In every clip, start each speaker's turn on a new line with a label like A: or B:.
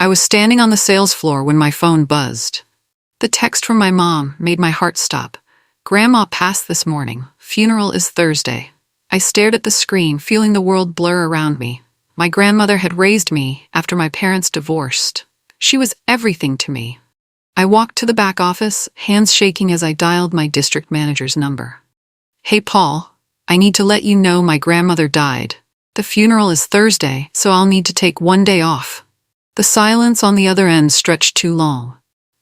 A: I was standing on the sales floor when my phone buzzed. The text from my mom made my heart stop. Grandma passed this morning. Funeral is Thursday. I stared at the screen, feeling the world blur around me. My grandmother had raised me after my parents divorced. She was everything to me. I walked to the back office, hands shaking as I dialed my district manager's number. "Hey, Paul, I need to let you know my grandmother died. The funeral is Thursday, so I'll need to take one day off." The silence on the other end stretched too long.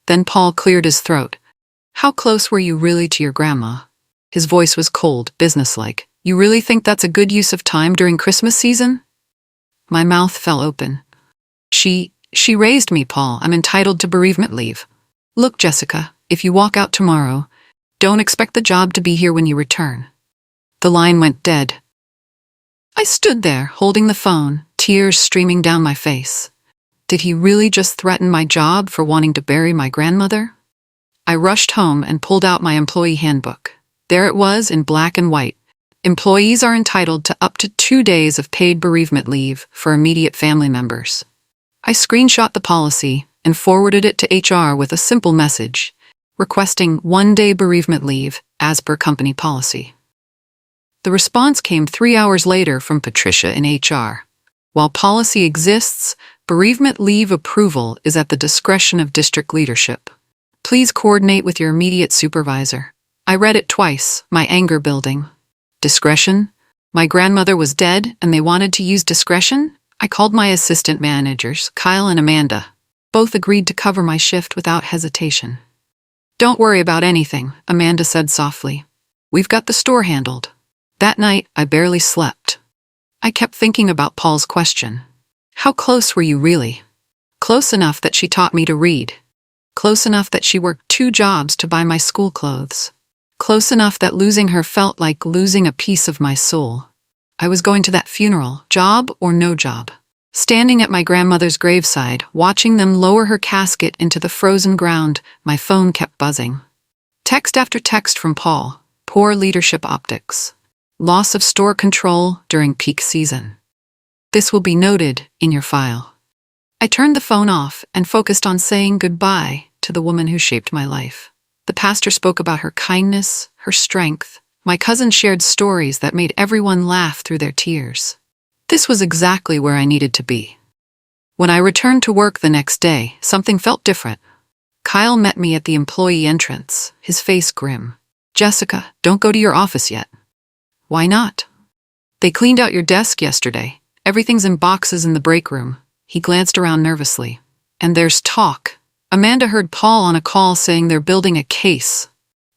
A: Then Paul cleared his throat. "How close were you really to your grandma?" His voice was cold, businesslike. "You really think that's a good use of time during Christmas season?" My mouth fell open. She raised me, Paul. I'm entitled to bereavement leave. Look, Jessica, if you walk out tomorrow, don't expect the job to be here when you return." The line went dead. I stood there, holding the phone, tears streaming down my face. Did he really just threaten my job for wanting to bury my grandmother? I rushed home and pulled out my employee handbook. There it was in black and white. Employees are entitled to up to 2 days of paid bereavement leave for immediate family members. I screenshot the policy and forwarded it to HR with a simple message, requesting 1-day bereavement leave as per company policy. The response came 3 hours later from Patricia in HR. While policy exists, bereavement leave approval is at the discretion of district leadership. Please coordinate with your immediate supervisor. I read it twice, my anger building. Discretion? My grandmother was dead and they wanted to use discretion? I called my assistant managers, Kyle and Amanda. Both agreed to cover my shift without hesitation. "Don't worry about anything," Amanda said softly. "We've got the store handled." That night, I barely slept. I kept thinking about Paul's question. How close were you really? Close enough that she taught me to read. Close enough that she worked 2 jobs to buy my school clothes. Close enough that losing her felt like losing a piece of my soul. I was going to that funeral, job or no job. Standing at my grandmother's graveside, watching them lower her casket into the frozen ground, my phone kept buzzing. Text after text from Paul. Poor leadership optics. Loss of store control during peak season. This will be noted in your file. I turned the phone off and focused on saying goodbye to the woman who shaped my life. The pastor spoke about her kindness, her strength. My cousin shared stories that made everyone laugh through their tears. This was exactly where I needed to be. When I returned to work the next day, something felt different. Kyle met me at the employee entrance, his face grim. "Jessica, don't go to your office yet." "Why not?" "They cleaned out your desk yesterday. Everything's in boxes in the break room." He glanced around nervously. "And there's talk. Amanda heard Paul on a call saying they're building a case."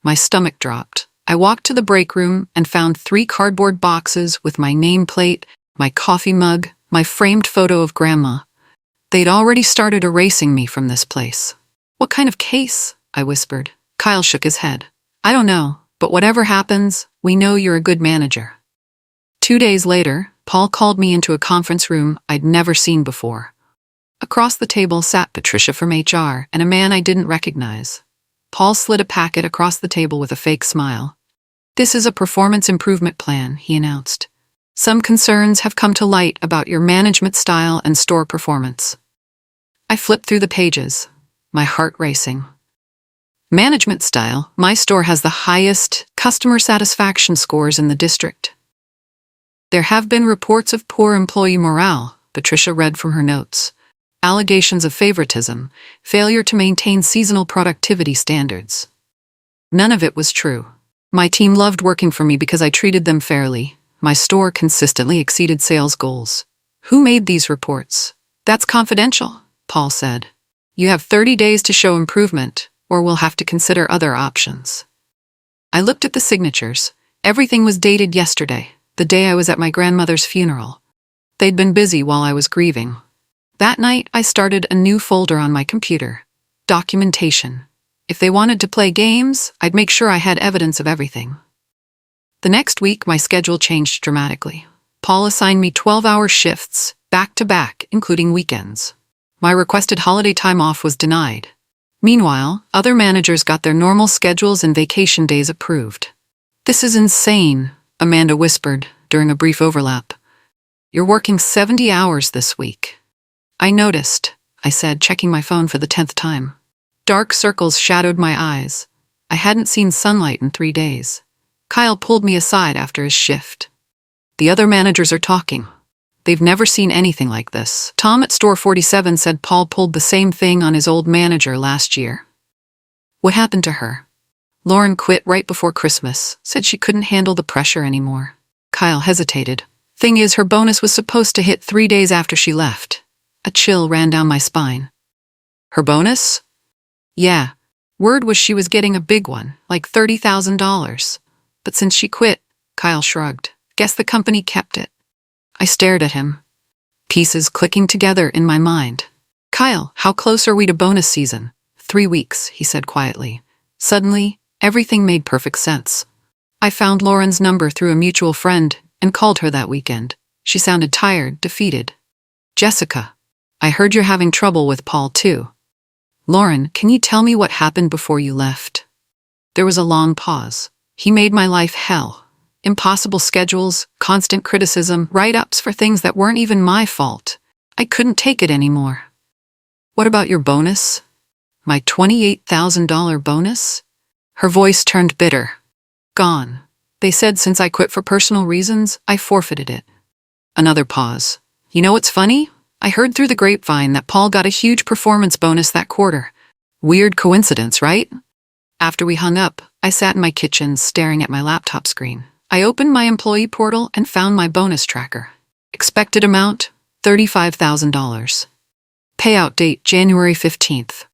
A: My stomach dropped. I walked to the break room and found 3 cardboard boxes with my nameplate, my coffee mug, my framed photo of Grandma. They'd already started erasing me from this place. "What kind of case?" I whispered. Kyle shook his head. "I don't know, but whatever happens, we know you're a good manager." 2 days later, Paul called me into a conference room I'd never seen before. Across the table sat Patricia from HR and a man I didn't recognize. Paul slid a packet across the table with a fake smile. "This is a performance improvement plan," he announced. "Some concerns have come to light about your management style and store performance." I flipped through the pages, my heart racing. Management style? My store has the highest customer satisfaction scores in the district. "There have been reports of poor employee morale," Patricia read from her notes. "Allegations of favoritism, failure to maintain seasonal productivity standards." None of it was true. My team loved working for me because I treated them fairly. My store consistently exceeded sales goals. "Who made these reports?" "That's confidential," Paul said. "You have 30 days to show improvement, or we'll have to consider other options." I looked at the signatures. Everything was dated yesterday, the day I was at my grandmother's funeral. They'd been busy while I was grieving. That night, I started a new folder on my computer. Documentation. If they wanted to play games, I'd make sure I had evidence of everything. The next week, my schedule changed dramatically. Paul assigned me 12-hour shifts, back-to-back, including weekends. My requested holiday time off was denied. Meanwhile, other managers got their normal schedules and vacation days approved. "This is insane," Amanda whispered during a brief overlap. "You're working 70 hours this week." I noticed. I said, checking my phone for the 10th time. Dark circles shadowed my eyes. I hadn't seen sunlight in 3 days. Kyle pulled me aside after his shift. The other managers are talking. They've never seen anything like this. Tom at store 47 said Paul pulled the same thing on his old manager last year. What happened to her? Lauren quit right before Christmas, said she couldn't handle the pressure anymore. Kyle hesitated. Thing is, her bonus was supposed to hit 3 days after she left. A chill ran down my spine. Her bonus? Yeah. Word was she was getting a big one, like $30,000. But since she quit, Kyle shrugged. Guess the company kept it. I stared at him, pieces clicking together in my mind. Kyle, how close are we to bonus season? 3 weeks, he said quietly. Suddenly, everything made perfect sense. I found Lauren's number through a mutual friend and called her that weekend. She sounded tired, defeated. Jessica, I heard you're having trouble with Paul too. Lauren, can you tell me what happened before you left? There was a long pause. He made my life hell. Impossible schedules, constant criticism, write-ups for things that weren't even my fault. I couldn't take it anymore. What about your bonus? My $28,000 bonus? Her voice turned bitter. Gone. They said since I quit for personal reasons, I forfeited it. Another pause. You know what's funny? I heard through the grapevine that Paul got a huge performance bonus that quarter. Weird coincidence, right? After we hung up, I sat in my kitchen staring at my laptop screen. I opened my employee portal and found my bonus tracker. Expected amount, $35,000. Payout date, January 15th.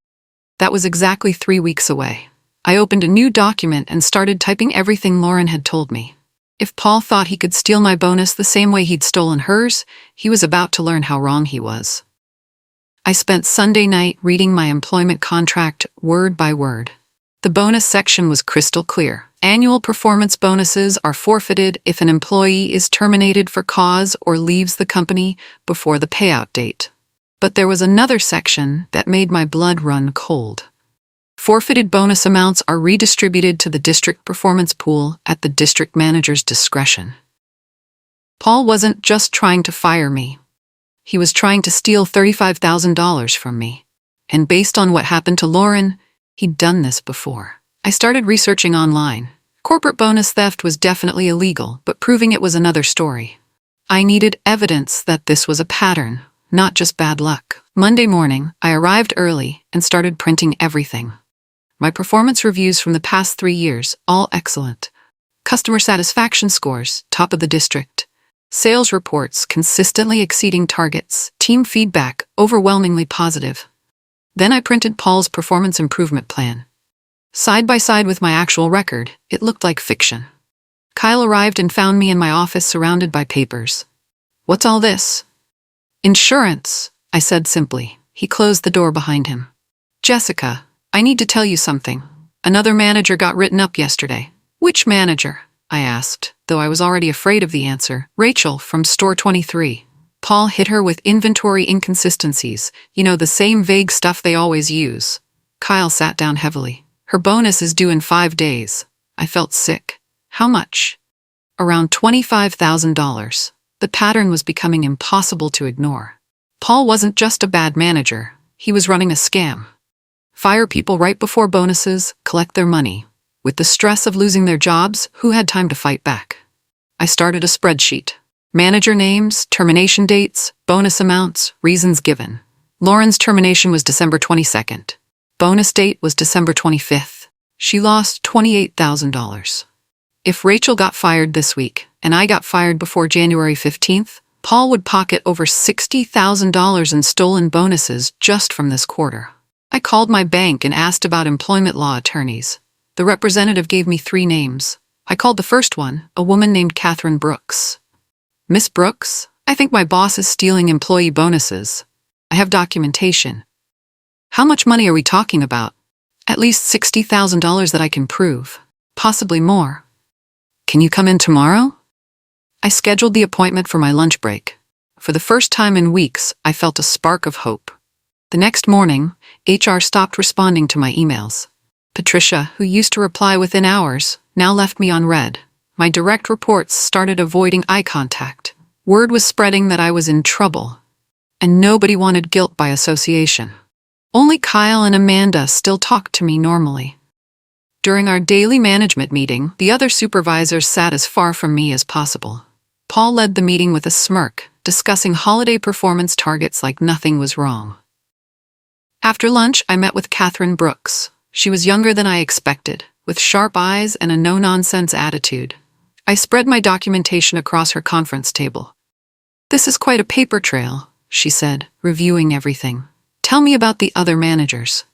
A: That was exactly 3 weeks away. I opened a new document and started typing everything Lauren had told me. If Paul thought he could steal my bonus the same way he'd stolen hers, he was about to learn how wrong he was. I spent Sunday night reading my employment contract word by word. The bonus section was crystal clear. Annual performance bonuses are forfeited if an employee is terminated for cause or leaves the company before the payout date. But there was another section that made my blood run cold. Forfeited bonus amounts are redistributed to the district performance pool at the district manager's discretion. Paul wasn't just trying to fire me. He was trying to steal $35,000 from me. And based on what happened to Lauren, he'd done this before. I started researching online. Corporate bonus theft was definitely illegal, but proving it was another story. I needed evidence that this was a pattern, not just bad luck. Monday morning, I arrived early and started printing everything. My performance reviews from the past 3 years, all excellent. Customer satisfaction scores, top of the district. Sales reports consistently exceeding targets. Team feedback, overwhelmingly positive. Then I printed Paul's performance improvement plan. Side by side with my actual record, it looked like fiction. Kyle arrived and found me in my office surrounded by papers. What's all this? Insurance, I said simply. He closed the door behind him. Jessica, I need to tell you something. Another manager got written up yesterday. Which manager? I asked, though I was already afraid of the answer. Rachel, from store 23. Paul hit her with inventory inconsistencies, the same vague stuff they always use. Kyle sat down heavily. Her bonus is due in 5 days. I felt sick. How much? Around $25,000. The pattern was becoming impossible to ignore. Paul wasn't just a bad manager. He was running a scam. Fire people right before bonuses, collect their money. With the stress of losing their jobs, who had time to fight back? I started a spreadsheet. Manager names, termination dates, bonus amounts, reasons given. Lauren's termination was December 22nd. Bonus date was December 25th. She lost $28,000. If Rachel got fired this week, and I got fired before January 15th, Paul would pocket over $60,000 in stolen bonuses just from this quarter. I called my bank and asked about employment law attorneys. The representative gave me 3 names. I called the first one, a woman named Catherine Brooks. Miss Brooks, I think my boss is stealing employee bonuses. I have documentation. How much money are we talking about? At least $60,000 that I can prove. Possibly more. Can you come in tomorrow? I scheduled the appointment for my lunch break. For the first time in weeks, I felt a spark of hope. The next morning, HR stopped responding to my emails. Patricia, who used to reply within hours, now left me on red. My direct reports started avoiding eye contact. Word was spreading that I was in trouble. and nobody wanted guilt by association. Only Kyle and Amanda still talked to me normally. During our daily management meeting, the other supervisors sat as far from me as possible. Paul led the meeting with a smirk, discussing holiday performance targets like nothing was wrong. After lunch, I met with Catherine Brooks. She was younger than I expected, with sharp eyes and a no-nonsense attitude. I spread my documentation across her conference table. "This is quite a paper trail," she said, reviewing everything. "Tell me about the other managers."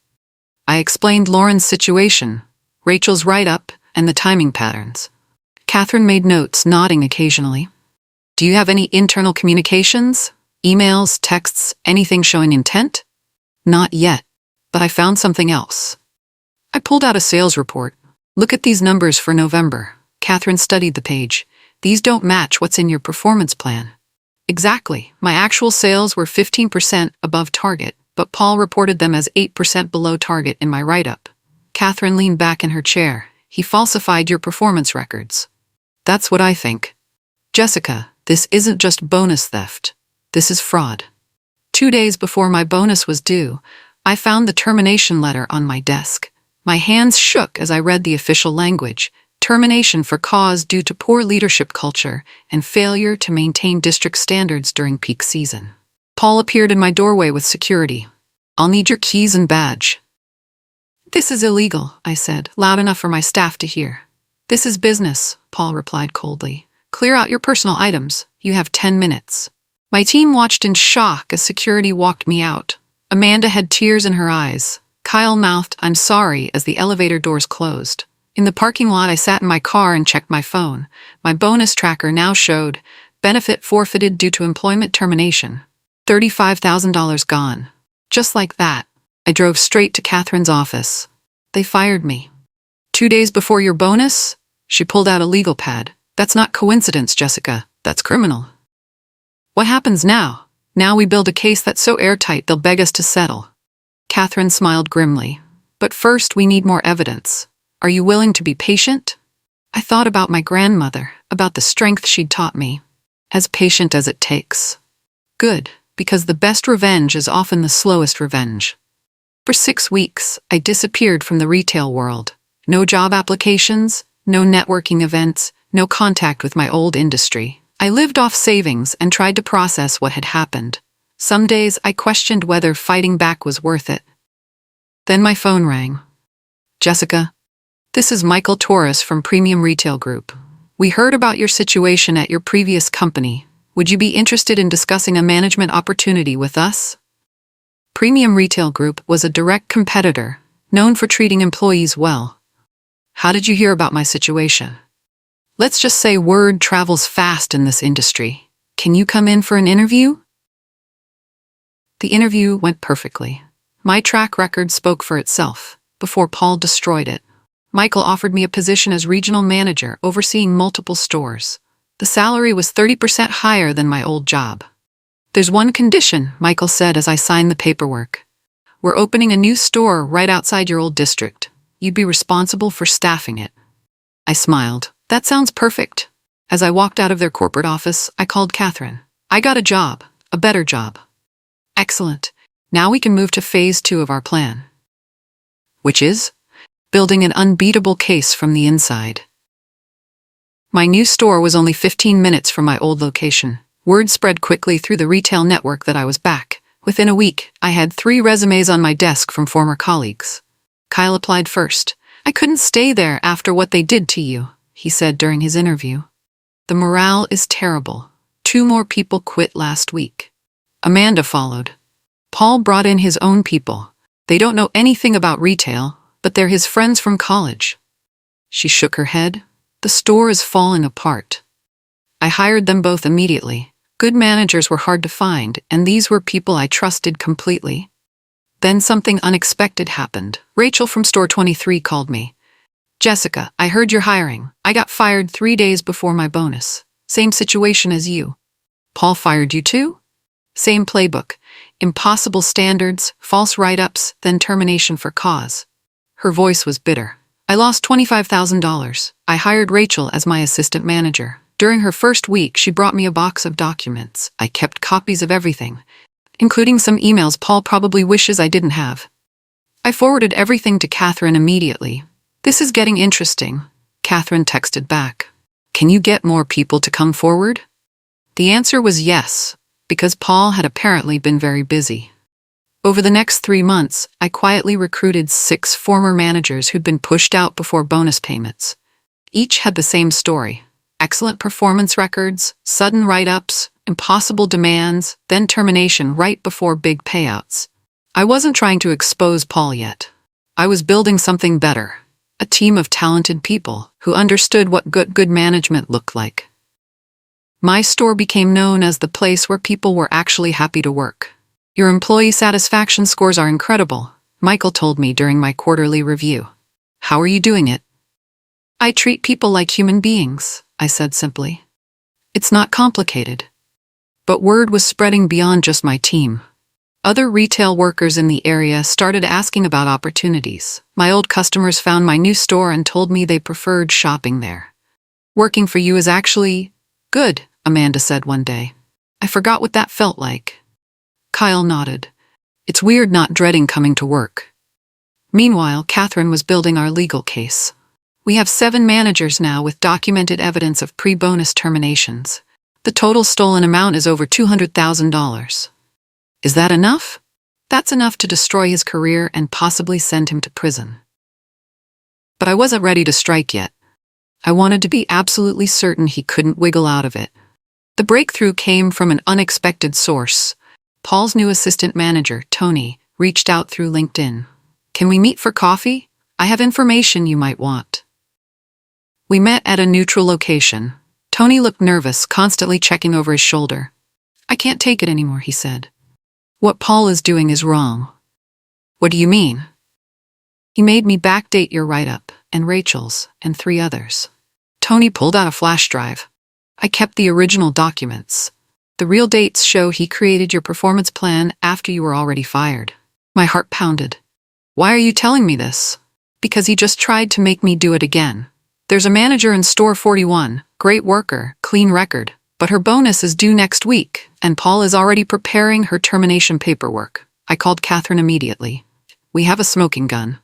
A: I explained Lauren's situation, Rachel's write-up, and the timing patterns. Catherine made notes, nodding occasionally. "Do you have any internal communications? Emails, texts, anything showing intent?" "Not yet, but I found something else." I pulled out a sales report. "Look at these numbers for November." Catherine studied the page. "These don't match what's in your performance plan." "Exactly. My actual sales were 15% above target, but Paul reported them as 8% below target in my write-up." Catherine leaned back in her chair. "He falsified your performance records." "That's what I think." "Jessica, this isn't just bonus theft. This is fraud." 2 days before my bonus was due, I found the termination letter on my desk. My hands shook as I read the official language. Termination for cause due to poor leadership culture and failure to maintain district standards during peak season. Paul appeared in my doorway with security. "I'll need your keys and badge." "This is illegal," I said, loud enough for my staff to hear. "This is business," Paul replied coldly. "Clear out your personal items. You have 10 minutes. My team watched in shock as security walked me out. Amanda had tears in her eyes. Kyle mouthed, "I'm sorry," as the elevator doors closed. In the parking lot, I sat in my car and checked my phone. My bonus tracker now showed benefit forfeited due to employment termination. $35,000 gone. Just like that, I drove straight to Catherine's office. "They fired me." 2 days before your bonus?" She pulled out a legal pad. "That's not coincidence, Jessica. That's criminal." "What happens now?" "Now we build a case that's so airtight they'll beg us to settle." Catherine smiled grimly. "But first we need more evidence. Are you willing to be patient?" I thought about my grandmother, about the strength she'd taught me. As patient as it takes. Good, because the best revenge is often the slowest revenge. For 6 weeks, I disappeared from the retail world. No job applications, no networking events, no contact with my old industry. I lived off savings and tried to process what had happened. Some days I questioned whether fighting back was worth it. Then my phone rang. "Jessica, this is Michael Torres from Premium Retail Group. We heard about your situation at your previous company. Would you be interested in discussing a management opportunity with us?" Premium Retail Group was a direct competitor, known for treating employees well. "How did you hear about my situation?" "Let's just say word travels fast in this industry. Can you come in for an interview?" The interview went perfectly. My track record spoke for itself, before Paul destroyed it. Michael offered me a position as regional manager overseeing multiple stores. The salary was 30% higher than my old job. "There's one condition," Michael said as I signed the paperwork. "We're opening a new store right outside your old district. You'd be responsible for staffing it." I smiled. "That sounds perfect." As I walked out of their corporate office, I called Catherine. "I got a job, a better job." "Excellent. Now we can move to phase 2 of our plan." "Which is?" "Building an unbeatable case from the inside." My new store was only 15 minutes from my old location. Word spread quickly through the retail network that I was back. Within a week, I had 3 resumes on my desk from former colleagues. Kyle applied first. "I couldn't stay there after what they did to you," he said during his interview. "The morale is terrible. 2 more people quit last week." Amanda followed. "Paul brought in his own people. They don't know anything about retail, but they're his friends from college." She shook her head. "The store is falling apart." I hired them both immediately. Good managers were hard to find, and these were people I trusted completely. Then something unexpected happened. Rachel from Store 23 called me. "Jessica, I heard you're hiring. I got fired 3 days before my bonus. Same situation as you." "Paul fired you too?" "Same playbook. Impossible standards, false write-ups, then termination for cause." Her voice was bitter. "I lost $25,000. I hired Rachel as my assistant manager. During her first week, she brought me a box of documents. I kept copies of everything. including some emails Paul probably wishes I didn't have. I forwarded everything to Catherine immediately. "This is getting interesting," Catherine texted back. "Can you get more people to come forward?" The answer was yes, because Paul had apparently been very busy. Over the next 3 months, I quietly recruited 6 former managers who'd been pushed out before bonus payments. Each had the same story: excellent performance records, sudden write-ups, impossible demands, then termination right before big payouts. I wasn't trying to expose Paul yet. I was building something better, a team of talented people who understood what good management looked like. My store became known as the place where people were actually happy to work. "Your employee satisfaction scores are incredible," Michael told me during my quarterly review. "How are you doing it?" "I treat people like human beings," I said simply. "It's not complicated." But word was spreading beyond just my team. Other retail workers in the area started asking about opportunities. My old customers found my new store and told me they preferred shopping there. "Working for you is actually good," Amanda said one day. I forgot what that felt like. Kyle nodded. "It's weird not dreading coming to work." Meanwhile, Catherine was building our legal case. We have 7 managers now with documented evidence of pre-bonus terminations. The total stolen amount is over $200,000. Is that enough? That's enough to destroy his career and possibly send him to prison. But I wasn't ready to strike yet. I wanted to be absolutely certain he couldn't wiggle out of it. The breakthrough came from an unexpected source. Paul's new assistant manager, Tony, reached out through LinkedIn. "Can we meet for coffee? I have information you might want." We met at a neutral location. Tony looked nervous, constantly checking over his shoulder. "I can't take it anymore," he said. "What Paul is doing is wrong." "What do you mean?" "He made me backdate your write-up, and Rachel's, and 3 others." Tony pulled out a flash drive. "I kept the original documents. The real dates show he created your performance plan after you were already fired." My heart pounded. "Why are you telling me this?" "Because he just tried to make me do it again. There's a manager in store 41, great worker, clean record, but her bonus is due next week, and Paul is already preparing her termination paperwork." I called Catherine immediately. "We have a smoking gun.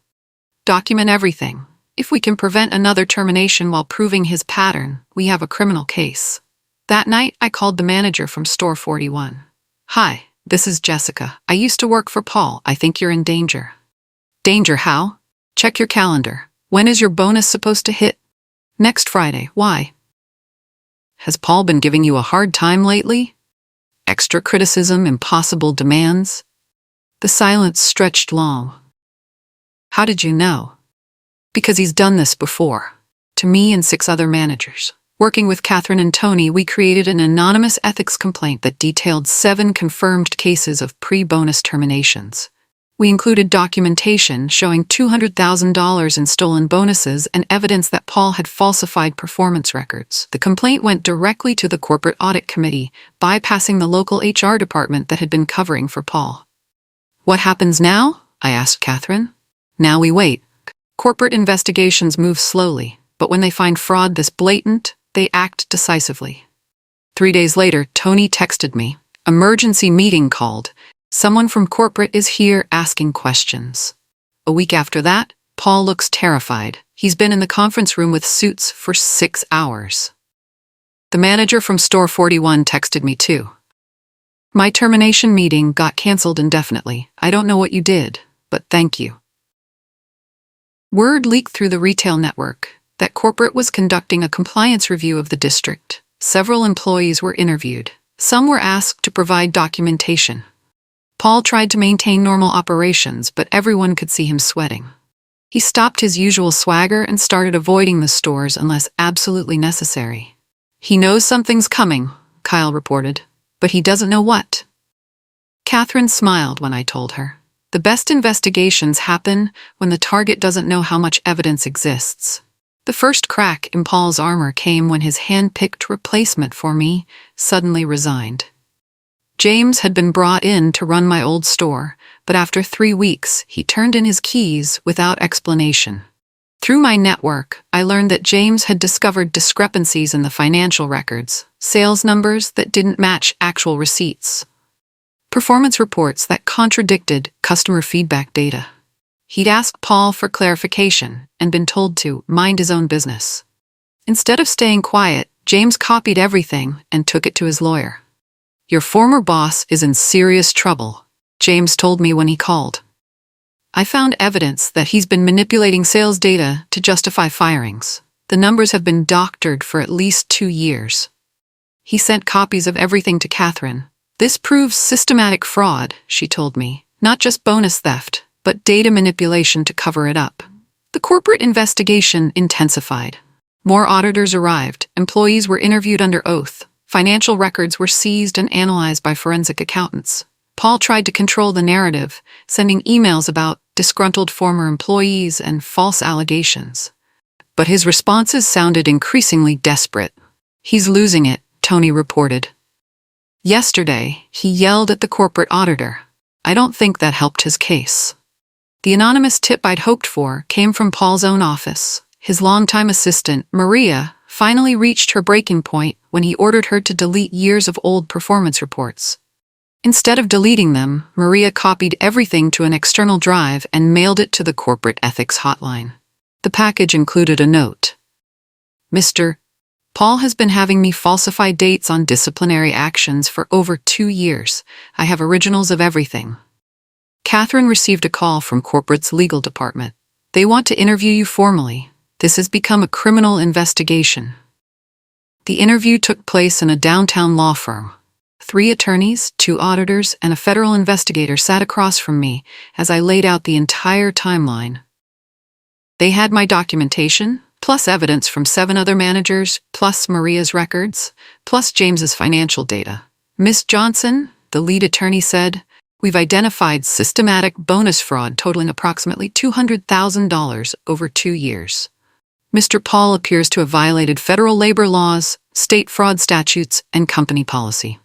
A: Document everything. If we can prevent another termination while proving his pattern, we have a criminal case." That night, I called the manager from store 41. "Hi, this is Jessica. I used to work for Paul. I think you're in danger." "Danger how?" "Check your calendar. When is your bonus supposed to hit?" "Next Friday." "Why?" "Has Paul been giving you a hard time lately? Extra criticism, impossible demands?" The silence stretched long. "How did you know?" "Because he's done this before. To me and 6 other managers." Working with Catherine and Tony, we created an anonymous ethics complaint that detailed 7 confirmed cases of pre-bonus terminations. We included documentation showing $200,000 in stolen bonuses and evidence that Paul had falsified performance records. The complaint went directly to the corporate audit committee, bypassing the local HR department that had been covering for Paul. "What happens now?" I asked Catherine. "Now we wait. Corporate investigations move slowly, but when they find fraud this blatant, they act decisively." 3 days later, Tony texted me. "Emergency meeting called. Someone from corporate is here asking questions." A week after that, Paul looks terrified. He's been in the conference room with suits for 6 hours. The manager from store 41 texted me too. "My termination meeting got canceled indefinitely. I don't know what you did, but thank you." Word leaked through the retail network that corporate was conducting a compliance review of the district. Several employees were interviewed. Some were asked to provide documentation. Paul tried to maintain normal operations, but everyone could see him sweating. He stopped his usual swagger and started avoiding the stores unless absolutely necessary. "He knows something's coming," Kyle reported, "but he doesn't know what." Catherine smiled when I told her. The best investigations happen when the target doesn't know how much evidence exists. The first crack in Paul's armor came when his hand-picked replacement for me suddenly resigned. James had been brought in to run my old store, but after 3 weeks, he turned in his keys without explanation. Through my network, I learned that James had discovered discrepancies in the financial records, sales numbers that didn't match actual receipts. performance reports that contradicted customer feedback data. He'd asked Paul for clarification and been told to mind his own business. Instead of staying quiet, James copied everything and took it to his lawyer. "Your former boss is in serious trouble," James told me when he called. "I found evidence that he's been manipulating sales data to justify firings. The numbers have been doctored for at least 2 years. He sent copies of everything to Catherine. This proves systematic fraud," she told me. "Not just bonus theft, but data manipulation to cover it up." The corporate investigation intensified. More auditors arrived, employees were interviewed under oath, financial records were seized and analyzed by forensic accountants. Paul tried to control the narrative, sending emails about disgruntled former employees and false allegations. But his responses sounded increasingly desperate. "He's losing it," Tony reported. Yesterday, he yelled at the corporate auditor. I don't think that helped his case. The anonymous tip I'd hoped for came from Paul's own office. His longtime assistant, Maria, finally reached her breaking point when he ordered her to delete years of old performance reports. Instead of deleting them, Maria copied everything to an external drive and mailed it to the corporate ethics hotline. The package included a note. "Mr. Paul has been having me falsify dates on disciplinary actions for over 2 years. I have originals of everything. Catherine received a call from corporate's legal department. They want to interview you formally. This has become a criminal investigation." The interview took place in a downtown law firm. 3 attorneys, 2 auditors, and a federal investigator sat across from me as I laid out the entire timeline. They had my documentation, plus evidence from 7 other managers, plus Maria's records, plus James's financial data. "Miss Johnson," the lead attorney said, "we've identified systematic bonus fraud totaling approximately $200,000 over 2 years. Mr. Paul appears to have violated federal labor laws, state fraud statutes, and company policy.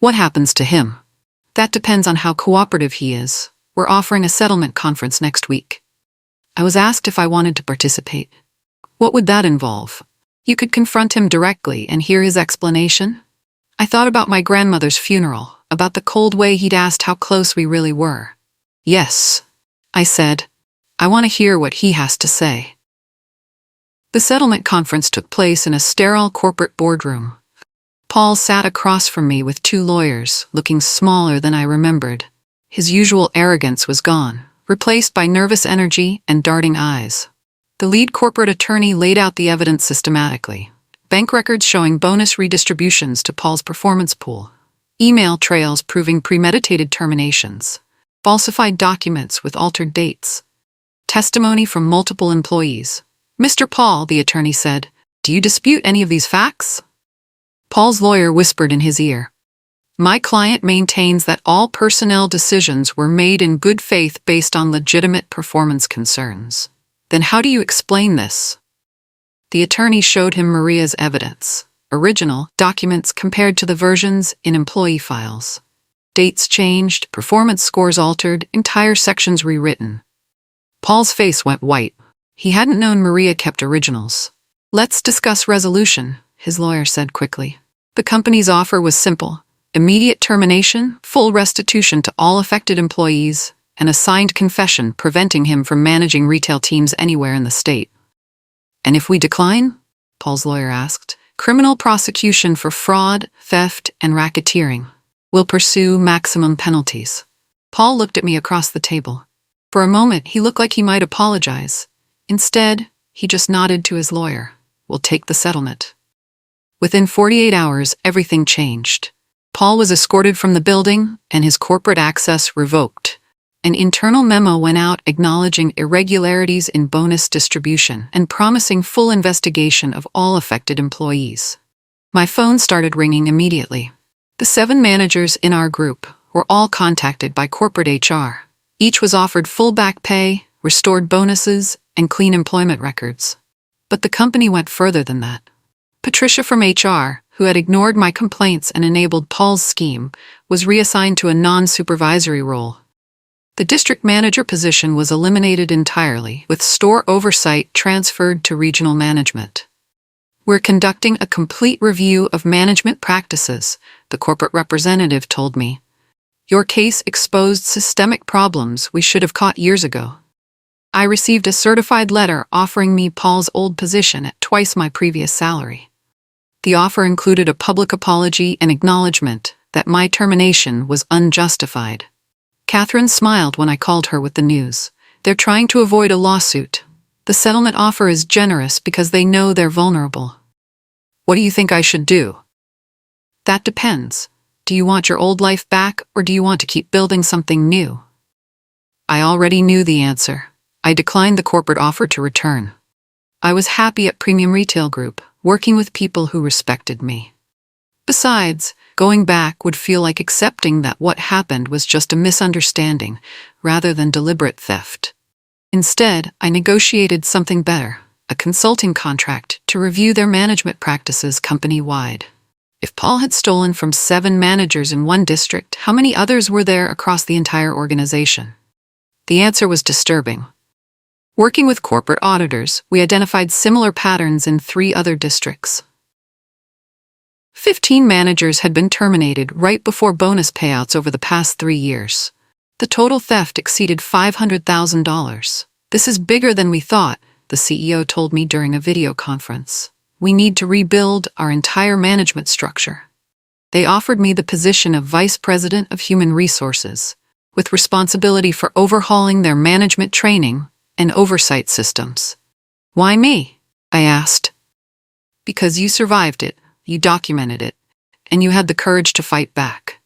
A: What happens to him? That depends on how cooperative he is. We're offering a settlement conference next week." I was asked if I wanted to participate. What would that involve? You could confront him directly and hear his explanation. I thought about my grandmother's funeral, about the cold way he'd asked how close we really were. "Yes," I said. "I want to hear what he has to say." The settlement conference took place in a sterile corporate boardroom. Paul sat across from me with 2 lawyers, looking smaller than I remembered. His usual arrogance was gone, replaced by nervous energy and darting eyes. The lead corporate attorney laid out the evidence systematically. Bank records showing bonus redistributions to Paul's performance pool. Email trails proving premeditated terminations. Falsified documents with altered dates. Testimony from multiple employees. "Mr. Paul," the attorney said, "do you dispute any of these facts?" Paul's lawyer whispered in his ear. "My client maintains that all personnel decisions were made in good faith based on legitimate performance concerns." "Then how do you explain this?" The attorney showed him Maria's evidence. Original documents compared to the versions in employee files. Dates changed, performance scores altered, entire sections rewritten. Paul's face went white. He hadn't known Maria kept originals. "Let's discuss resolution," his lawyer said quickly. The company's offer was simple: immediate termination, full restitution to all affected employees, and a signed confession preventing him from managing retail teams anywhere in the state. "And if we decline?" Paul's lawyer asked. "Criminal prosecution for fraud, theft, and racketeering. We'll pursue maximum penalties." Paul looked at me across the table. For a moment, he looked like he might apologize. Instead, he just nodded to his lawyer. "We'll take the settlement." Within 48 hours, everything changed. Paul was escorted from the building and his corporate access revoked. An internal memo went out acknowledging irregularities in bonus distribution and promising full investigation of all affected employees. My phone started ringing immediately. The 7 managers in our group were all contacted by corporate HR. Each was offered full back pay, restored bonuses, and clean employment records. But the company went further than that. Patricia from HR, who had ignored my complaints and enabled Paul's scheme, was reassigned to a non-supervisory role. The district manager position was eliminated entirely, with store oversight transferred to regional management. "We're conducting a complete review of management practices," the corporate representative told me. Your case exposed systemic problems we should have caught years ago. I received a certified letter offering me Paul's old position at twice my previous salary. The offer included a public apology and acknowledgement that my termination was unjustified. Catherine smiled when I called her with the news. They're trying to avoid a lawsuit. The settlement offer is generous because they know they're vulnerable. What do you think I should do? That depends. Do you want your old life back, or do you want to keep building something new? I already knew the answer. I declined the corporate offer to return. I was happy at Premium Retail Group, working with people who respected me. Besides, going back would feel like accepting that what happened was just a misunderstanding, rather than deliberate theft. Instead, I negotiated something better, a consulting contract to review their management practices company-wide. If Paul had stolen from 7 managers in one district, how many others were there across the entire organization? The answer was disturbing. Working with corporate auditors, we identified similar patterns in 3 other districts. 15 managers had been terminated right before bonus payouts over the past 3 years. The total theft exceeded $500,000. This is bigger than we thought, the CEO told me during a video conference. We need to rebuild our entire management structure. They offered me the position of Vice President of Human Resources, with responsibility for overhauling their management training and oversight systems. Why me? I asked. Because you survived it, you documented it, and you had the courage to fight back.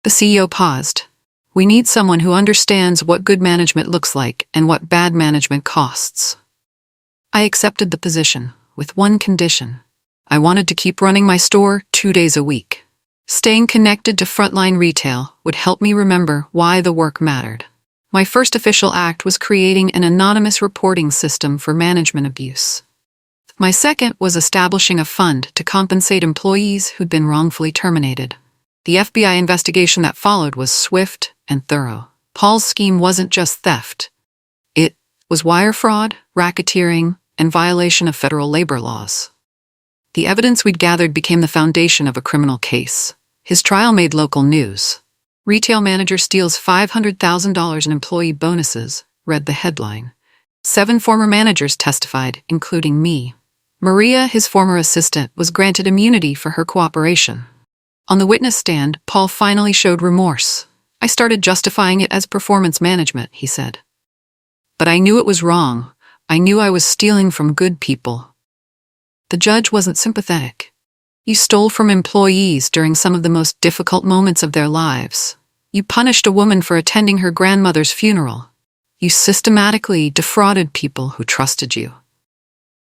A: The CEO paused. We need someone who understands what good management looks like and what bad management costs. I accepted the position, with one condition. I wanted to keep running my store 2 days a week. Staying connected to frontline retail would help me remember why the work mattered. My first official act was creating an anonymous reporting system for management abuse. My second was establishing a fund to compensate employees who'd been wrongfully terminated. The FBI investigation that followed was swift and thorough. Paul's scheme wasn't just theft. It was wire fraud, racketeering, and violation of federal labor laws. The evidence we'd gathered became the foundation of a criminal case. His trial made local news. Retail manager steals $500,000 in employee bonuses, read the headline. 7 former managers testified, including me. Maria, his former assistant, was granted immunity for her cooperation. On the witness stand, Paul finally showed remorse. I started justifying it as performance management, he said. But I knew it was wrong. I knew I was stealing from good people. The judge wasn't sympathetic. You stole from employees during some of the most difficult moments of their lives. You punished a woman for attending her grandmother's funeral. You systematically defrauded people who trusted you.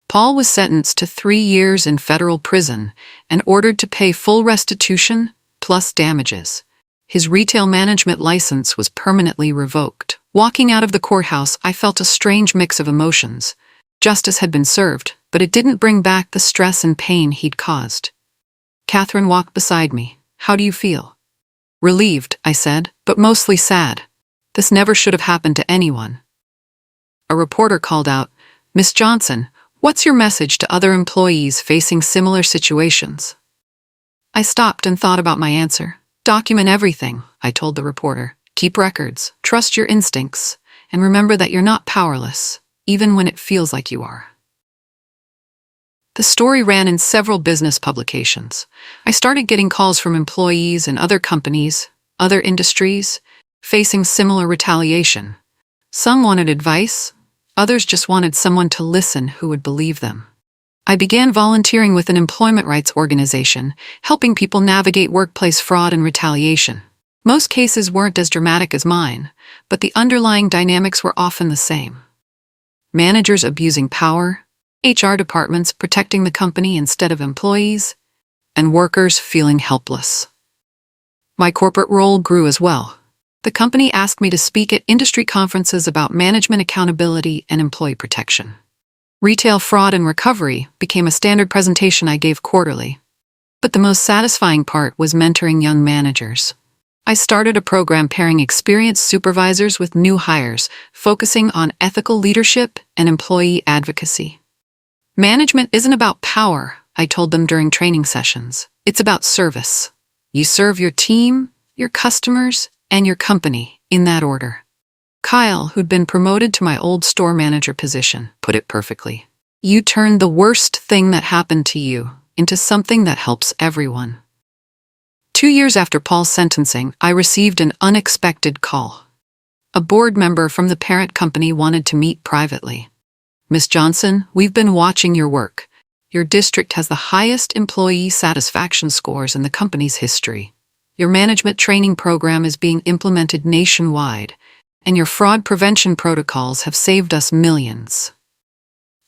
A: Paul was sentenced to 3 years in federal prison and ordered to pay full restitution plus damages. His retail management license was permanently revoked. Walking out of the courthouse, I felt a strange mix of emotions. Justice had been served, but it didn't bring back the stress and pain he'd caused. Catherine walked beside me. How do you feel? Relieved, I said, but mostly sad. This never should have happened to anyone. A reporter called out, Miss Johnson, what's your message to other employees facing similar situations? I stopped and thought about my answer. Document everything, I told the reporter. Keep records, trust your instincts, and remember that you're not powerless, even when it feels like you are. The story ran in several business publications. I started getting calls from employees in other companies, other industries, facing similar retaliation. Some wanted advice, others just wanted someone to listen who would believe them. I began volunteering with an employment rights organization, helping people navigate workplace fraud and retaliation. Most cases weren't as dramatic as mine, but the underlying dynamics were often the same. Managers abusing power, HR departments protecting the company instead of employees, and workers feeling helpless. My corporate role grew as well. The company asked me to speak at industry conferences about management accountability and employee protection. Retail fraud and recovery became a standard presentation I gave quarterly. But the most satisfying part was mentoring young managers. I started a program pairing experienced supervisors with new hires, focusing on ethical leadership and employee advocacy. Management isn't about power, I told them during training sessions. It's about service. You serve your team, your customers, and your company, in that order. Kyle, who'd been promoted to my old store manager position, put it perfectly. You turned the worst thing that happened to you into something that helps everyone. 2 years after Paul's sentencing, I received an unexpected call. A board member from the parent company wanted to meet privately. Miss Johnson, we've been watching your work. Your district has the highest employee satisfaction scores in the company's history. Your management training program is being implemented nationwide, and your fraud prevention protocols have saved us millions.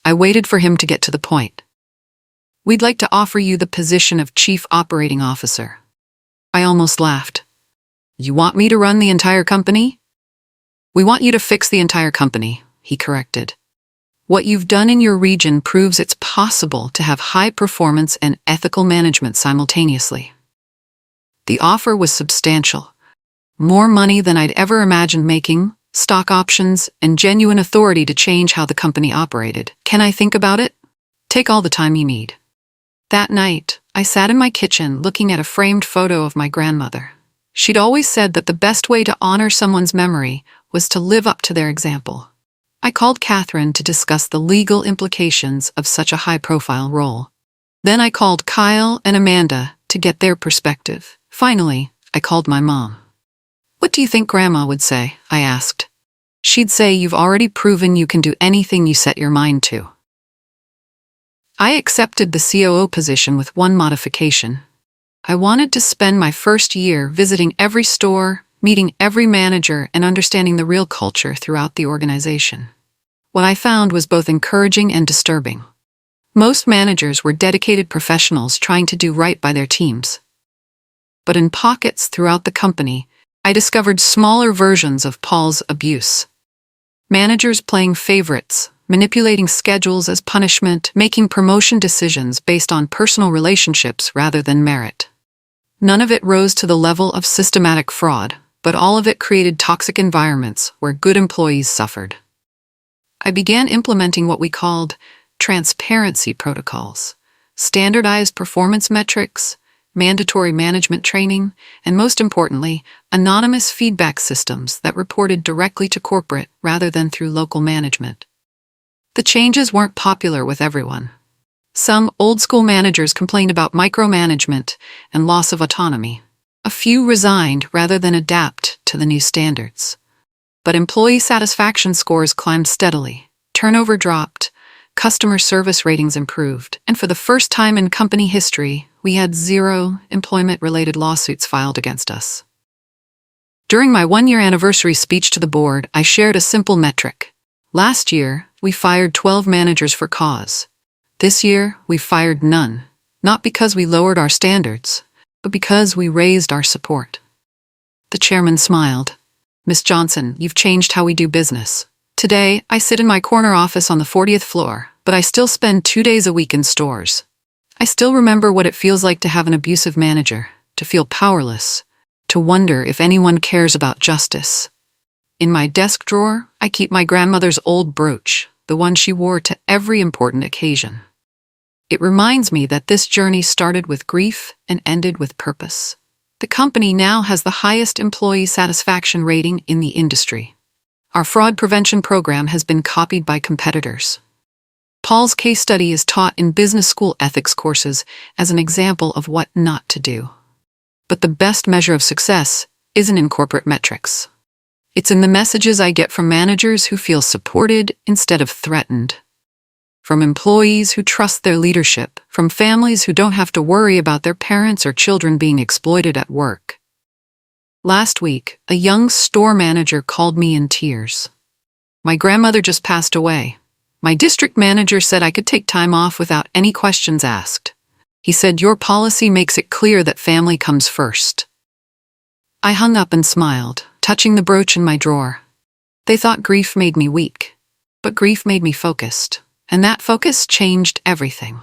A: I waited for him to get to the point. We'd like to offer you the position of Chief Operating Officer. I almost laughed. You want me to run the entire company? We want you to fix the entire company, he corrected. What you've done in your region proves it's possible to have high performance and ethical management simultaneously. The offer was substantial. More money than I'd ever imagined making, stock options, and genuine authority to change how the company operated. Can I think about it? Take all the time you need. That night, I sat in my kitchen looking at a framed photo of my grandmother. She'd always said that the best way to honor someone's memory was to live up to their example. I called Catherine to discuss the legal implications of such a high-profile role. Then I called Kyle and Amanda to get their perspective. Finally, I called my mom. What do you think Grandma would say? I asked. She'd say you've already proven you can do anything you set your mind to. I accepted the COO position with one modification. I wanted to spend my first year visiting every store, meeting every manager, and understanding the real culture throughout the organization. What I found was both encouraging and disturbing. Most managers were dedicated professionals trying to do right by their teams. But in pockets throughout the company, I discovered smaller versions of Paul's abuse. Managers playing favorites, manipulating schedules as punishment, making promotion decisions based on personal relationships rather than merit. None of it rose to the level of systematic fraud, but all of it created toxic environments where good employees suffered. I began implementing what we called transparency protocols, standardized performance metrics, mandatory management training, and most importantly, anonymous feedback systems that reported directly to corporate rather than through local management. The changes weren't popular with everyone. Some old-school managers complained about micromanagement and loss of autonomy. A few resigned rather than adapt to the new standards. But employee satisfaction scores climbed steadily, turnover dropped, customer service ratings improved, and for the first time in company history, we had 0 employment-related lawsuits filed against us. During my one-year anniversary speech to the board, I shared a simple metric. Last year, we fired 12 managers for cause. This year, we fired none, not because we lowered our standards, but because we raised our support. The chairman smiled. Miss Johnson, you've changed how we do business. Today, I sit in my corner office on the 40th floor, but I still spend 2 days a week in stores. I still remember what it feels like to have an abusive manager, to feel powerless, to wonder if anyone cares about justice. In my desk drawer, I keep my grandmother's old brooch, the one she wore to every important occasion. It reminds me that this journey started with grief and ended with purpose. The company now has the highest employee satisfaction rating in the industry. Our fraud prevention program has been copied by competitors. Paul's case study is taught in business school ethics courses as an example of what not to do. But the best measure of success isn't in corporate metrics. It's in the messages I get from managers who feel supported instead of threatened. From employees who trust their leadership, from families who don't have to worry about their parents or children being exploited at work. Last week, a young store manager called me in tears. My grandmother just passed away. My district manager said I could take time off without any questions asked. He said, "Your policy makes it clear that family comes first." I hung up and smiled, touching the brooch in my drawer. They thought grief made me weak, but grief made me focused, and that focus changed everything.